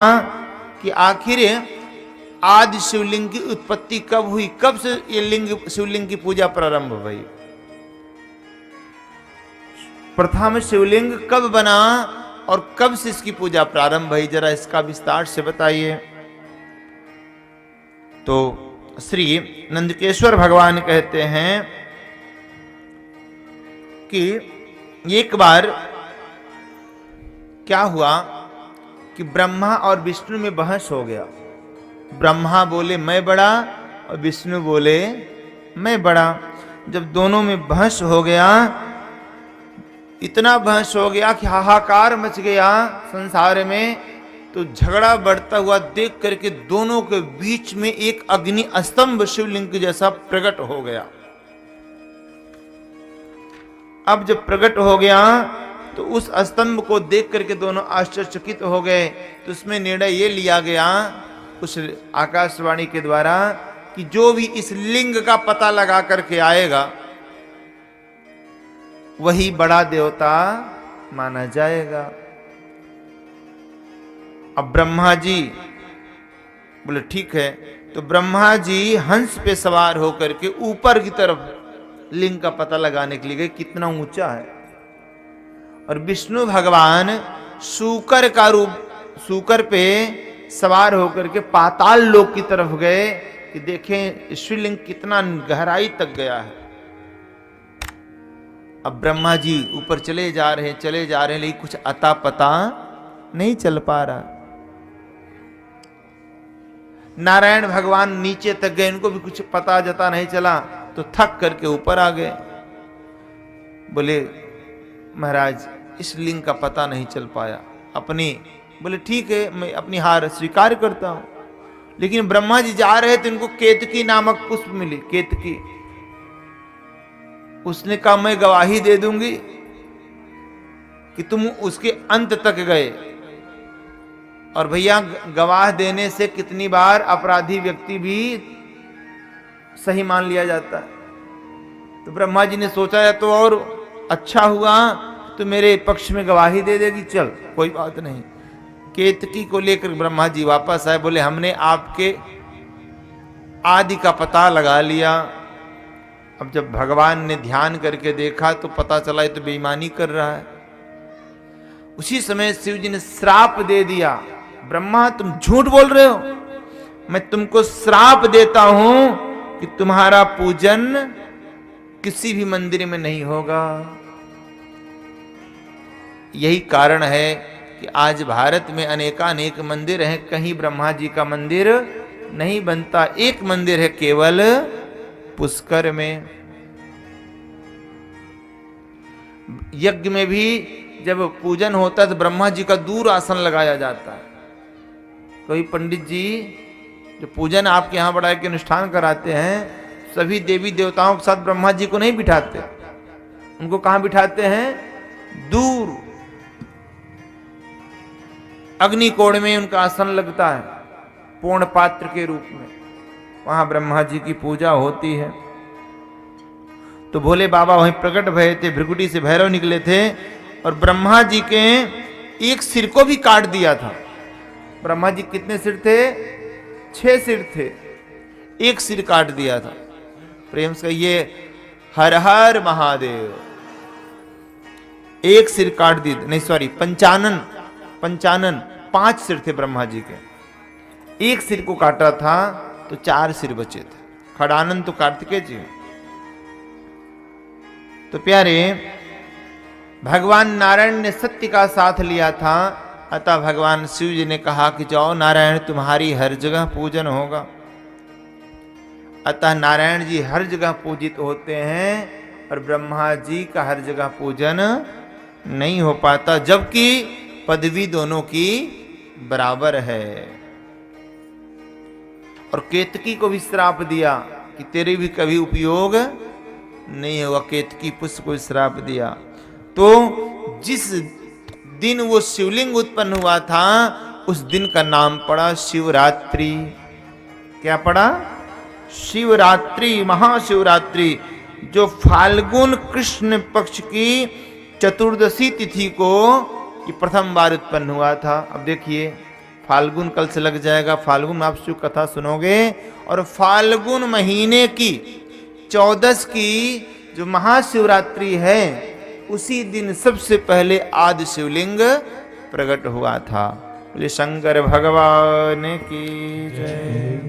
कि आखिर आदि शिवलिंग की उत्पत्ति कब हुई, कब से ये लिंग शिवलिंग की पूजा प्रारंभ हुई, प्रथम शिवलिंग कब बना और कब से इसकी पूजा प्रारंभ हुई, जरा इसका विस्तार से बताइए। तो श्री नंदकेश्वर भगवान कहते हैं कि एक बार क्या हुआ कि ब्रह्मा और विष्णु में बहस हो गया। ब्रह्मा बोले मैं बड़ा और विष्णु बोले मैं बड़ा। जब दोनों में बहस हो गया, इतना बहस हो गया कि हाहाकार मच गया संसार में, तो झगड़ा बढ़ता हुआ देख करके दोनों के बीच में एक अग्नि स्तंभ शिवलिंग जैसा प्रकट हो गया। अब जब प्रकट हो गया तो उस स्तंभ को देख करके दोनों आश्चर्यचकित हो गए। तो उसमें निर्णय ये लिया गया उस आकाशवाणी के द्वारा कि जो भी इस लिंग का पता लगा करके आएगा वही बड़ा देवता माना जाएगा। अब ब्रह्मा जी बोले ठीक है। तो ब्रह्मा जी हंस पे सवार होकर के ऊपर की तरफ लिंग का पता लगाने के लिए गए कितना ऊंचा है, और विष्णु भगवान सूकर का रूप, सूकर पे सवार होकर के पाताल लोक की तरफ गए कि देखें शिवलिंग कितना गहराई तक गया है। अब ब्रह्मा जी ऊपर चले जा रहे हैं, लेकिन कुछ अता पता नहीं चल पा रहा। नारायण भगवान नीचे तक गए, उनको भी कुछ पता जता नहीं चला, तो थक करके ऊपर आ गए। बोले महाराज इस लिंग का पता नहीं चल पाया अपनी। बोले ठीक है मैं अपनी हार स्वीकार करता हूं। लेकिन ब्रह्मा जी जा रहे थे, इनको केतकी नामक पुष्प मिली, केतकी। उसने कहा मैं गवाही दे दूंगी कि तुम उसके अंत तक गए। और भैया गवाह देने से कितनी बार अपराधी व्यक्ति भी सही मान लिया जाता है। तो ब्रह्मा जी ने सोचा है तो और अच्छा हुआ, तो मेरे पक्ष में गवाही दे देगी, चल कोई बात नहीं। केतकी को लेकर ब्रह्मा जी वापस आए, बोले हमने आपके आदि का पता लगा लिया। अब जब भगवान ने ध्यान करके देखा तो पता चला ये तो बेईमानी कर रहा है। उसी समय शिव जी ने श्राप दे दिया, ब्रह्मा तुम झूठ बोल रहे हो, मैं तुमको श्राप देता हूं कि तुम्हारा पूजन किसी भी मंदिर में नहीं होगा। यही कारण है कि आज भारत में अनेकानेक मंदिर हैं, कहीं ब्रह्मा जी का मंदिर नहीं बनता। एक मंदिर है केवल पुष्कर में। यज्ञ में भी जब पूजन होता है तो ब्रह्मा जी का दूर आसन लगाया जाता है। कोई पंडित जी जो पूजन आपके यहां बढ़ा के अनुष्ठान कराते हैं, सभी देवी देवताओं के साथ ब्रह्मा जी को नहीं बिठाते। उनको कहां बिठाते हैं? दूर अग्निकोण में उनका आसन लगता है, पूर्ण पात्र के रूप में। वहां ब्रह्मा जी की पूजा होती है। तो भोले बाबा वहीं प्रकट भये थे, भृकुटी से भैरव निकले थे और ब्रह्मा जी के एक सिर को भी काट दिया था। ब्रह्मा जी कितने सिर थे? 6 सिर थे, एक सिर काट दिया था। प्रेम से ये हर हर महादेव। एक सिर काट दी, नहीं सॉरी, पंचानन 5 सिर थे ब्रह्मा जी के। एक सिर को काटा था तो 4 सिर बचे थे। खड़ानंद तो कार्तिकेय जी। तो प्यारे भगवान नारायण ने सत्य का साथ लिया था, अतः भगवान शिव जी ने कहा कि जाओ नारायण तुम्हारी हर जगह पूजन होगा। अतः नारायण जी हर जगह पूजित होते हैं और ब्रह्मा जी का हर जगह पूजन नहीं हो पाता, जबकि पदवी दोनों की बराबर है। और केतकी को भी श्राप दिया कि तेरे भी कभी उपयोग नहीं होगा। केतकी पुष्प को श्राप दिया। तो जिस दिन वो शिवलिंग उत्पन्न हुआ था उस दिन का नाम पड़ा शिवरात्रि। क्या पड़ा? शिवरात्रि, महाशिवरात्रि, जो फाल्गुन कृष्ण पक्ष की चतुर्दशी तिथि को ये प्रथम बार उत्पन्न हुआ था। अब देखिए फाल्गुन कल से लग जाएगा, फाल्गुन में आप शिव कथा सुनोगे। और फाल्गुन महीने की 14 की जो महाशिवरात्रि है, उसी दिन सबसे पहले आदि शिवलिंग प्रकट हुआ था। बोले शंकर भगवान की जय।